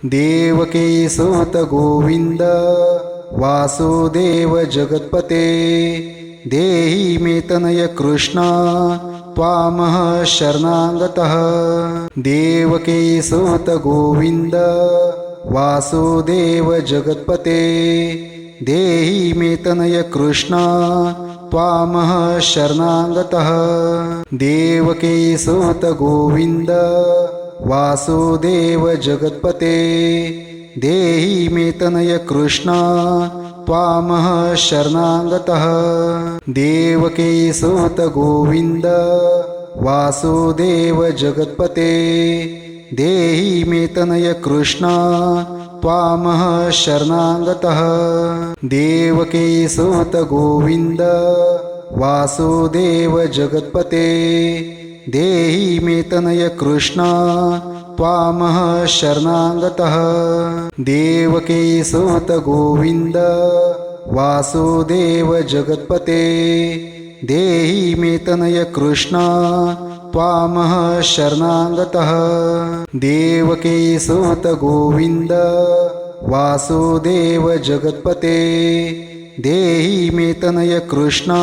देवकी सुत गोविंद वासुदेव जगत्पते देहि मे तनय कृष्ण त्वामः शरणागतः देवकी सुत गोविंद वासुदेव जगत्पते देहि मे तनय कृष्ण त्वामः शरणागतः देवकी सुत गोविंद वासुदेव जगत्पते देहि मे तनय कृष्ण त्वामः शरणागतः देवकी सुत गोविंद वासुदेव जगत्पते देहि मे तनय कृष्ण त्वामः शरणागतः देवकी सुत गोविंद वासुदेव जगत्पते देहि मे तनय कृष्ण त्वामः शरणागतः देवकी सुत गोविंद वासुदेव जगत्पते देहि मे तनय कृष्ण त्वामः शरणागतः देवकी सुत गोविंद वासुदेव जगत्पते देहि मे तनय कृष्ण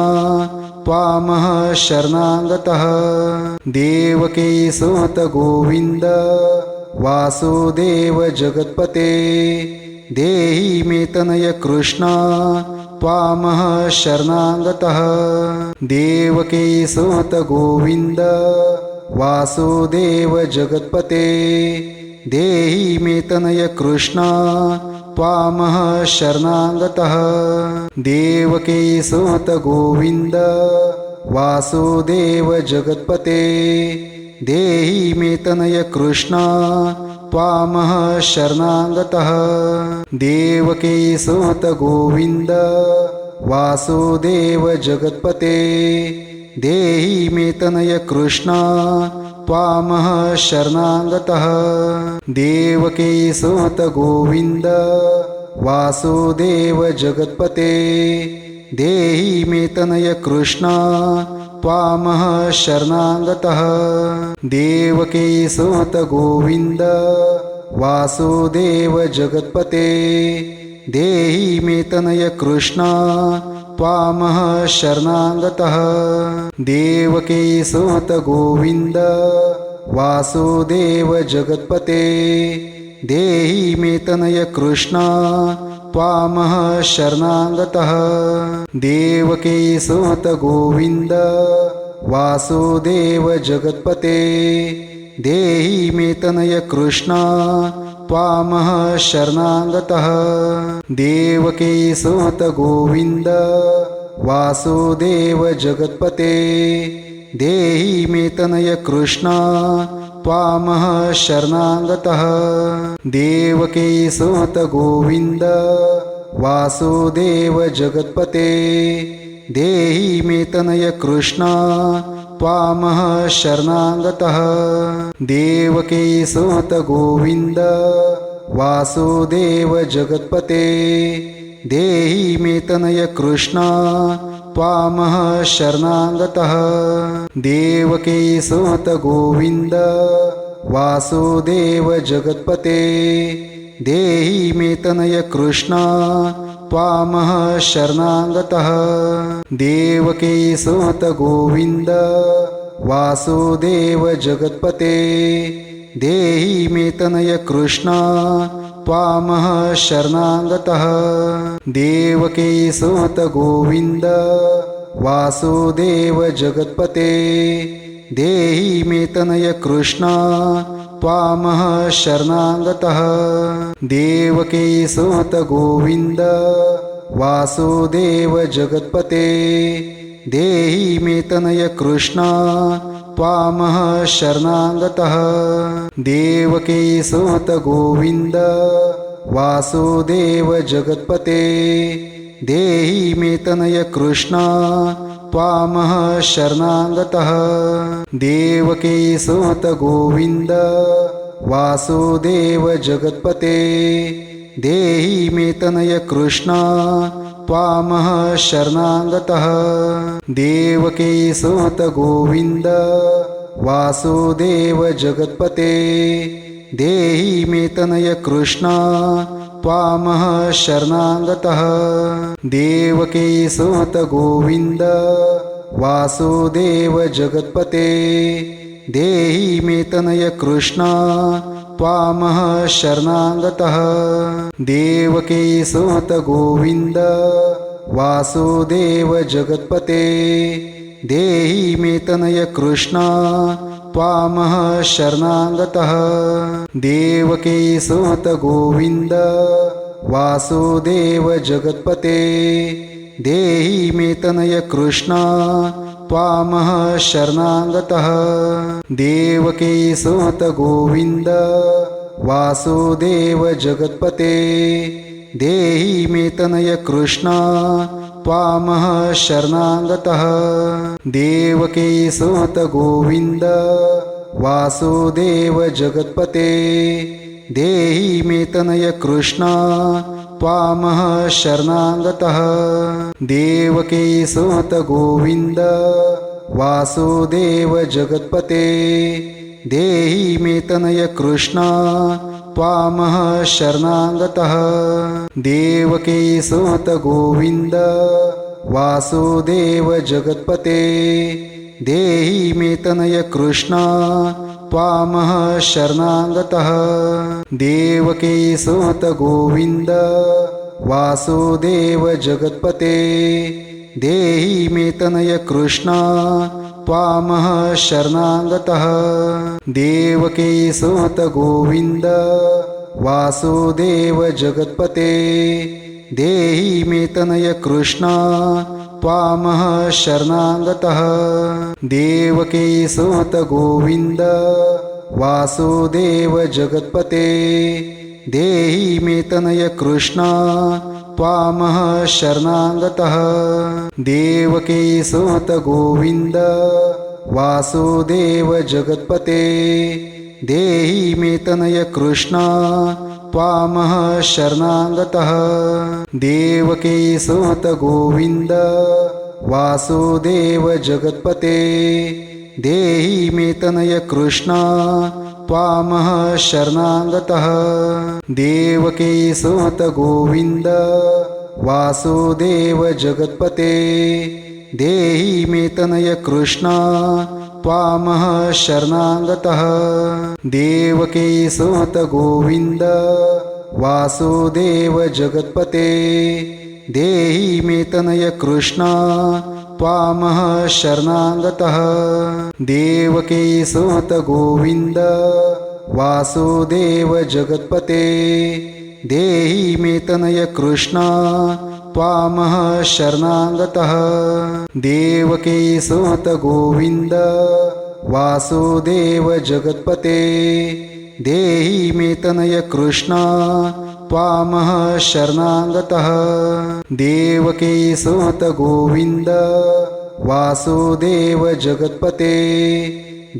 त्वामः शरणागतः देवकी सुत गोविंद वासुदेव जगत्पते देहि मे तनय कृष्ण त्वामः शरणागतः देवकी सुत गोविंद वासुदेव जगत्पते देहि मे तनय कृष्ण त्वामः शरणागतः देवकी सुत गोविंद वासुदेव जगत्पते देहि मे तनय कृष्ण त्वामः शरणागतः देवकी सुत गोविंद वासुदेव जगत्पते देहि मे तनय कृष्ण त्वामः शरणागतः देवकी सुत गोविंद वासुदेव जगत्पते देहि मे तनय कृष्ण त्वामः शरणागतः देवकी सुत गोविंद वासुदेव जगत्पते देहि मे तनय कृष्ण त्वामः शरणागतः देवकी सुत गोविंद वासुदेव जगत्पते देहि मे तनय कृष्ण त्वामः शरणागतः देवकी सुत गोविंद वासुदेव जगत्पते देहि मे तनय कृष्ण त्वामः शरणागतः देवकी सुत गोविंद वासुदेव जगत्पते देहि मे तनय कृष्ण त्वामः शरणागतः देवकी सुत गोविंद वासुदेव जगत्पते देहि मे तनय कृष्ण त्वामः शरणागतः देवकी सुत गोविंद वासुदेव जगत्पते देहि मे तनय कृष्ण त्वामः शरणागतः देवकी सुत गोविंद वासुदेव जगत्पते देहि मे तनय कृष्ण त्वामः शरणागतः देवकी सुत गोविंद वासुदेव जगत्पते देहि मे तनय कृष्ण त्वामः शरणागतः देवकी सुत गोविंद वासुदेव जगत्पते देहि मे तनय कृष्ण त्वामः शरणागतः देवकी सुत गोविंद वासुदेव जगत्पते देहि मे तनय कृष्ण त्वामः शरणागतः देवकी सुत गोविंद वासुदेव जगत्पते देहि मे तनय कृष्ण त्वामः शरणागतः देवकी सुत गोविंद वासुदेव जगत्पते देहि मे तनय कृष्ण त्वामः शरणागतः देवकी सुत गोविंद वासुदेव जगत्पते देहि मे तनय कृष्ण त्वामः शरणागतः देवकी सुत गोविंद वासुदेव जगत्पते देहि मे तनय कृष्ण त्वामः शरणागतः देवकी सुत गोविंद वासुदेव जगत्पते देहि मे तनय कृष्ण त्वामः शरणागतः देवकी सुत गोविंद वासुदेव जगत्पते देहि मे तनय कृष्ण त्वामः शरणागतः देवकी सुत गोविंद वासुदेव जगत्पते देहि मे तनय कृष्ण त्वामः शरणागतः देवकी सुत गोविंद वासुदेव जगत्पते देहि मे तनय कृष्ण त्वामः शरणागतः देवकी सुत गोविंद वासुदेव जगत्पते देहि मे तनय कृष्ण त्वामः शरणागतः देवकी सुत गोविंद वासुदेव जगत्पते देहि मे तनय कृष्ण त्वामः शरणागतः देवकी सुत गोविंद वासुदेव जगत्पते देहि मे तनय कृष्ण त्वामः शरणागतः देवकी सुत गोविंद वासुदेव जगत्पते देहि मे तनय कृष्ण त्वामः शरणागतः देवकी सुत गोविंद वासुदेव जगत्पते देहि मे तनय कृष्ण त्वामः शरणागतः देवकी सुत गोविंद वासुदेव जगत्पते देहि मे तनय कृष्ण त्वामः शरणागतः देवकी सुत गोविंद वासुदेव जगत्पते देहि मे तनय कृष्ण त्वामः शरणागतः देवकी सुत गोविंद वासुदेव जगत्पते देहि मे तनय कृष्ण त्वामः शरणागतः देवकी सुत गोविंद वासुदेव जगत्पते देहि मे तनय कृष्ण त्वामः शरणागतः देवकी सुत गोविंद वासुदेव जगत्पते देहि मे तनय कृष्ण त्वामः शरणागतः देवकी सुत गोविंद वासुदेव जगत्पते देहि मे तनय कृष्ण त्वामः शरणागतः देवकी सुत गोविंद वासुदेव जगत्पते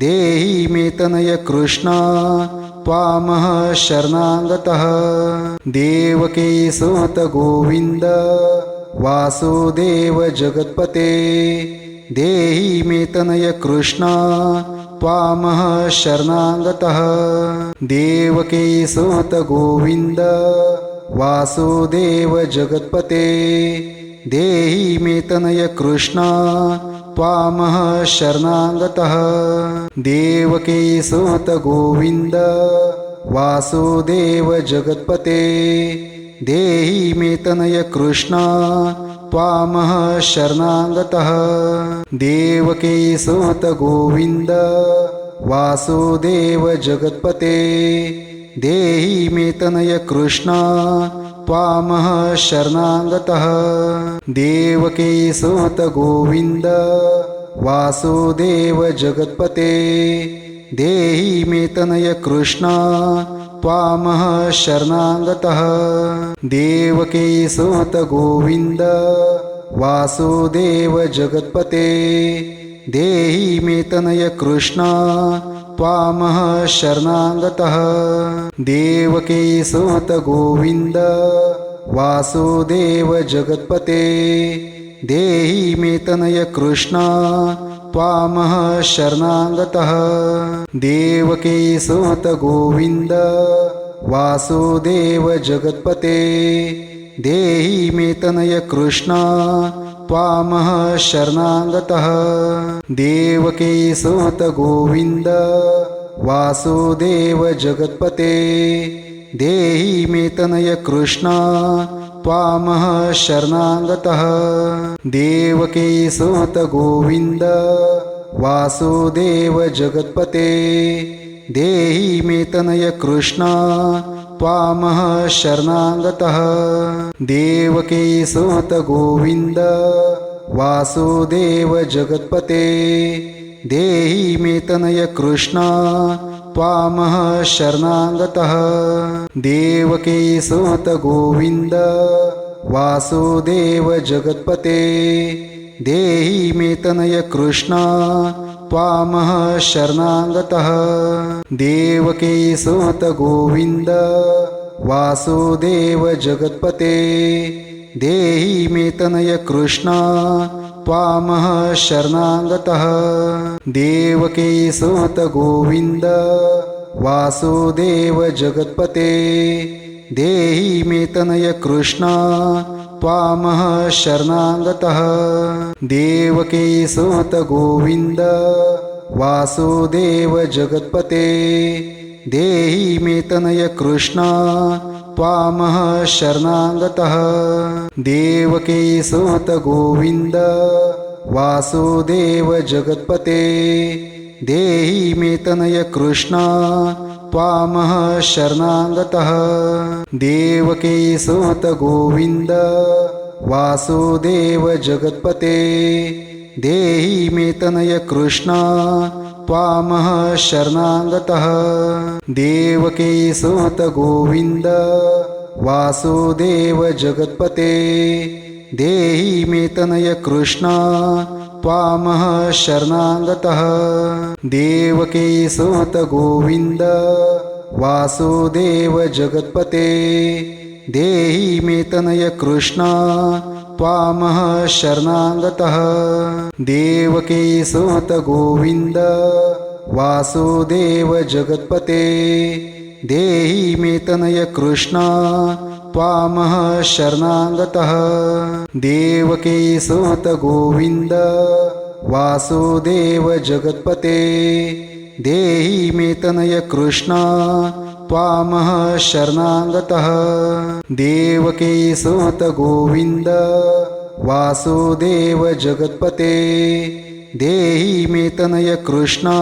देहि मे तनय कृष्ण त्वामः शरणागतः देवकी सुत गोविंद वासुदेव जगत्पते देहि मे तनय कृष्ण त्वामः शरणागतः देवकी सुत गोविंद वासुदेव जगत्पते देहि मे तनय कृष्ण त्वामः शरणागतः देवकी सुत गोविंद वासुदेव जगत्पते देहि मे तनय कृष्ण त्वामः शरणागतः देवकी सुत गोविंद वासुदेव जगत्पते देहि मे तनय कृष्ण त्वामः शरणागतः देवकी सुत गोविंद वासुदेव जगत्पते देहि मे तनय कृष्ण त्वामः शरणागतः देवकी सुत गोविंद वासुदेव जगत्पते देहि मे तनय कृष्ण त्वामः शरणागतः देवकी सुत गोविंद वासुदेव जगत्पते देहि मे तनय कृष्ण त्वामः शरणागतः देवकी सुत गोविंद वासुदेव जगत्पते देहि मे तनय कृष्ण त्वामः शरणागतः देवकी सुत गोविंद वासुदेव जगत्पते देहि मे तनय कृष्ण त्वामः शरणागतः देवकी सुत गोविंद वासुदेव जगत्पते देहि मे तनय कृष्ण त्वामः शरणागतः देवकी सुत गोविंद वासुदेव जगत्पते देहि मे तनय कृष्ण त्वामः शरणागतः देवकी सुत गोविंद वासुदेव जगत्पते देहि मे तनय कृष्ण त्वामः शरणागतः देवकी सुत गोविंद वासुदेव जगत्पते देहि मे तनय कृष्ण त्वामः शरणागतः देवकी सुत गोविंद वासुदेव जगत्पते देहि मे तनय कृष्ण त्वामः शरणागतः देवकी सुत गोविंद वासुदेव जगत्पते देहि मे तनय कृष्ण त्वामः शरणागतः देवकी सुत गोविंद वासुदेव जगत्पते देहि मे तनय कृष्ण त्वामः शरणागतः देवकी सुत गोविंद वासुदेव जगत्पते देहि मे तनय कृष्ण त्वामः शरणागतः देवकी सुत गोविंद वासुदेव जगत्पते देहि मे तनय कृष्ण त्वामः शरणागतः देवकी सुत गोविंद वासुदेव जगत्पते देहि मे तनय कृष्ण त्वामः शरणागतः देवकी सुत गोविंद वासुदेव जगत्पते देहि मे तनय कृष्ण त्वामः शरणागतः देवकी सुत गोविंद वासुदेव जगत्पते देहि मे तनय कृष्ण त्वामः शरणागतः देवकी सुत गोविंद वासुदेव जगत्पते देहि मे तनय कृष्ण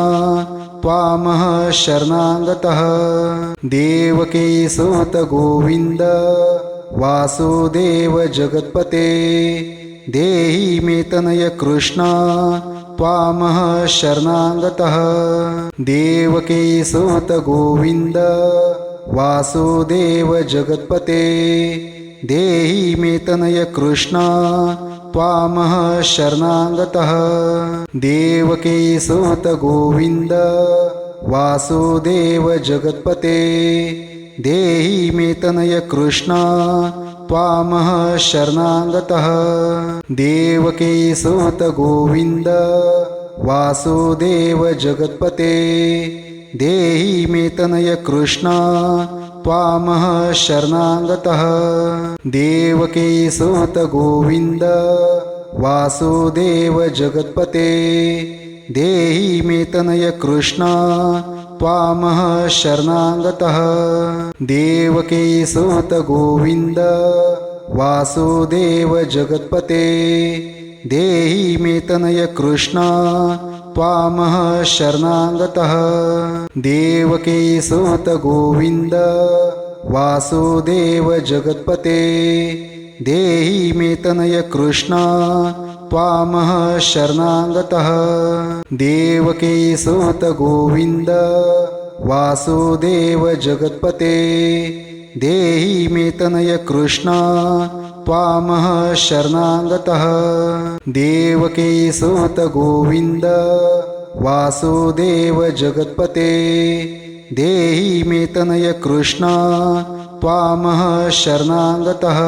त्वामः शरणागतः देवकी सुत गोविंद वासुदेव जगत्पते देहि मे तनय कृष्ण त्वामः शरणागतः देवकी सुत गोविंद वासुदेव जगत्पते देहि मे तनय कृष्ण त्वामः शरणागतः देवकी सुत गोविंद वासुदेव जगत्पते देहि मे तनय कृष्ण त्वामः शरणागतः देवकी सुत गोविंद वासुदेव जगत्पते देहि मे तनय कृष्ण त्वामः शरणागतः देवकी सुत गोविंद वासुदेव जगत्पते देहि मे तनय कृष्ण त्वामः शरणागतः देवकी सुत गोविंद वासुदेव जगत्पते देहि मे तनय कृष्ण त्वामः शरणागतः देवकी सुत गोविंद वासुदेव जगत्पते देहि मे तनय कृष्ण त्वामः शरणागतः देवकी सुत गोविंद वासुदेव जगत्पते देहि मे तनय कृष्ण त्वामः शरणागतः देवकी सुत गोविंद वासुदेव जगत्पते देहि मे तनय कृष्ण त्वामः शरणागतः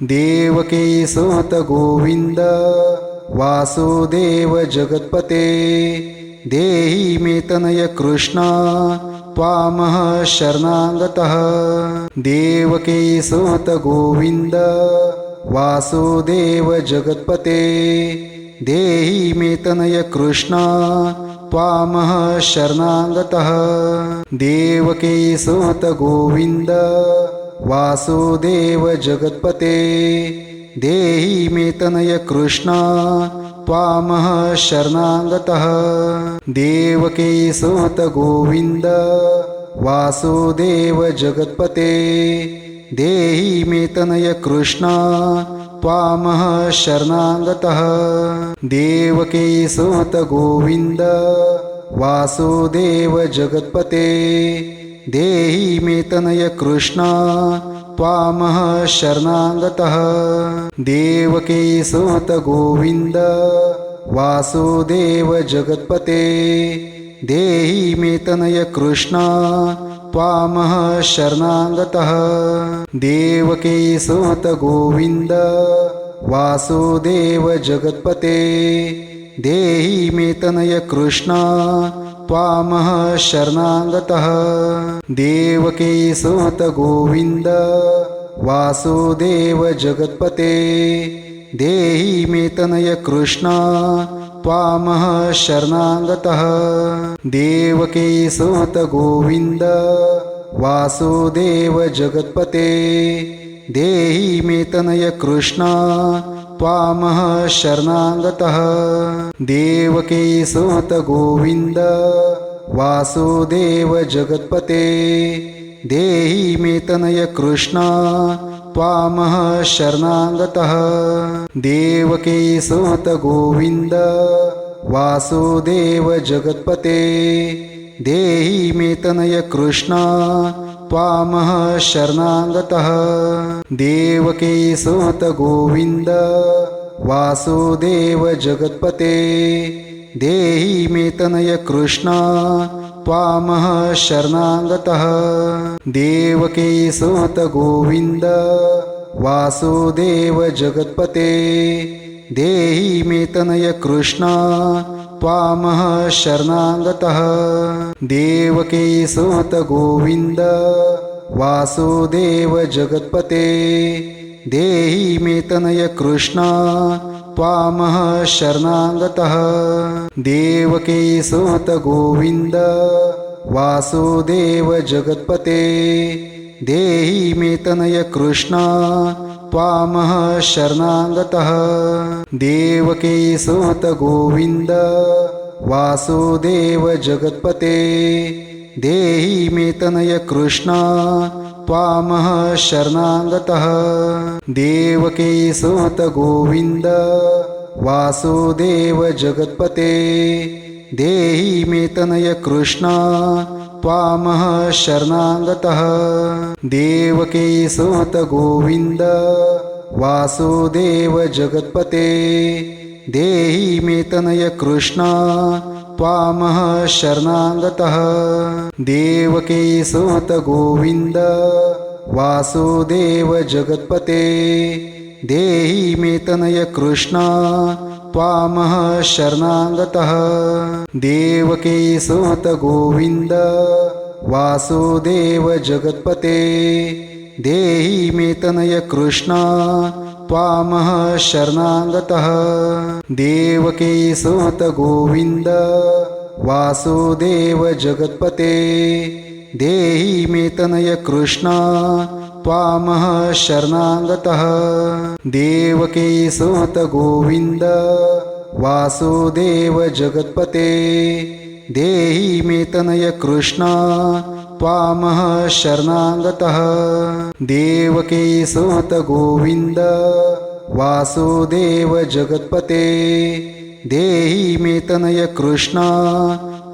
देवकी सुत गोविंद वासुदेव जगत्पते देहि मे तनय कृष्णा त्वामः शरणागतः देवकी सुत गोविंद वासुदेव जगत्पते देहि मे तनय कृष्णा त्वामः शरणागतः देवकी सुत गोविंद वासुदेव जगत्पते देहि मे तनय कृष्णा त्वामः शरणागतः देवकी सुत गोविंद वासुदेव जगत्पते देहि मे तनय कृष्णा त्वामः शरणागतः देवकी सुत गोविंद वासुदेव जगत्पते देहि मे तनय कृष्णा त्वामः शरणागतः देवकी सुत गोविंद वासुदेव जगत्पते देहि मे तनय कृष्णा त्वामः शरणागतः देवकी सुत गोविंद वासुदेव जगत्पते देहि मे तनय कृष्णा त्वामः शरणागतः देवकी सुत गोविंद वासुदेव जगत्पते देहि मे तनय कृष्णा त्वामः शरणागतः देवकी सुत गोविंद वासुदेव जगत्पते देहि मे तनय कृष्णा त्वामः शरणागतः देवकी सुत गोविंद वासुदेव जगत्पते देहि मे तनय कृष्णा त्वामः शरणागतः देवकी सुत गोविंद वासुदेव जगत्पते देहि मे तनय कृष्णा त्वामः शरणागतः देवकी सुत गोविंद वासुदेव जगत्पते देहि मे तनय कृष्णा त्वामः शरणागतः देवकी सुत गोविंद वासुदेव जगत्पते देहि मे तनय कृष्णा त्वामः शरणागतः देवकी सुत गोविंद वासुदेव जगत्पते देहि मे तनय कृष्णा त्वामः शरणागतः देवकी सुत गोविंद वासुदेव जगत्पते देहि मे तनय कृष्णा त्वामः शरणागतः देवकी सुत गोविंद वासुदेव जगत्पते देहि मे तनय कृष्णा त्वामः शरणागतः देवकी सुत गोविंद वासुदेव जगत्पते देहि मे तनय कृष्णा त्वामः शरणागतः देवकी सुत गोविंद वासुदेव जगत्पते देहि मे तनय कृष्णा त्वामः शरणागतः देवकी सुत गोविंद वासुदेव जगत्पते देहि मे तनय कृष्णा त्वामः शरणागतः देवकी सुत गोविंद वासुदेव जगत्पते देहि मे तनय कृष्णा त्वामः शरणागतः देवकी सुत गोविंद वासुदेव जगत्पते देहि मे तनय कृष्णा त्वामः शरणागतः देवकी सुत गोविंद वासुदेव जगत्पते देहि मे तनय कृष्णा त्वामः शरणागतः देवकी सुत गोविंद वासुदेव जगत्पते देहि मे तनय कृष्णा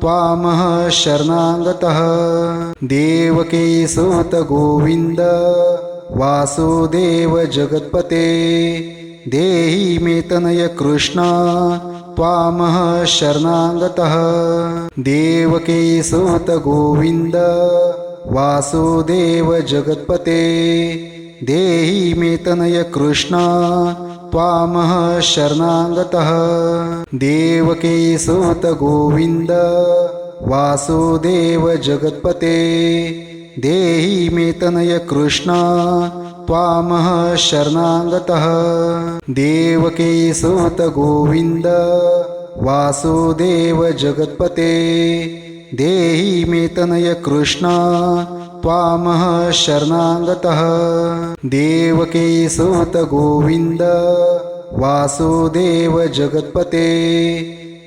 त्वामः शरणागतः देवकी सुत गोविंद वासुदेव जगत्पते देहि मे तनय कृष्णा त्वामः शरणागतः देवकी सुत गोविंद वासुदेव जगत्पते देहि मे तनय कृष्णा त्वामः शरणागतः देवकी सुत गोविन्द वासुदेव जगत्पते देहि मे तनय कृष्ण त्वामः शरणागतः देवकी सुत गोविन्द वासुदेव जगत्पते देहि मे तनय कृष्ण त्वामः शरणागतः देवकी सुत गोविन्द वासुदेव जगत्पते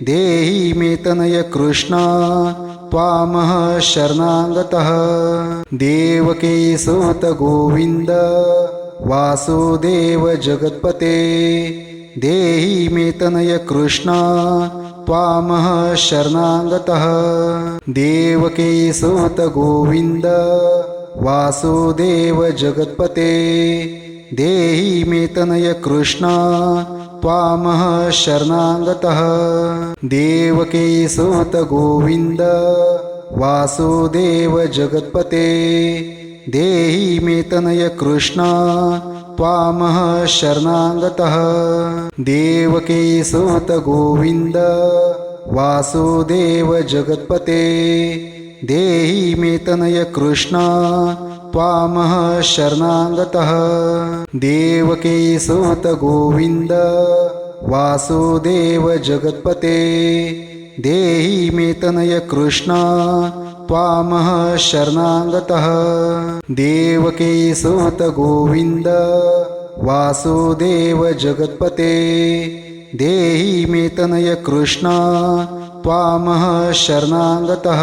देहि मे तनय कृष्ण त्वामः शरणागतः देवकी सुत गोविन्द वासुदेव जगत्पते देहि मे तनय कृष्ण त्वामः शरणागतः देवकी सुत गोविन्द वासुदेव जगत्पते देहि मे तनय कृष्ण त्वामः शरणागतः देवकी सुत गोविन्द वासुदेव जगत्पते देहि मे तनय कृष्ण त्वामः शरणागतः देवकी सुत गोविन्द वासुदेव जगत्पते देहि मे तनय कृष्ण त्वामः शरणागतः देवकी सुत गोविन्द वासुदेव जगत्पते देहि मे तनय कृष्ण त्वामः शरणागतः देवकी सुत गोविन्द वासुदेव जगत्पते देहि मे तनय कृष्ण त्वामः शरणागतः।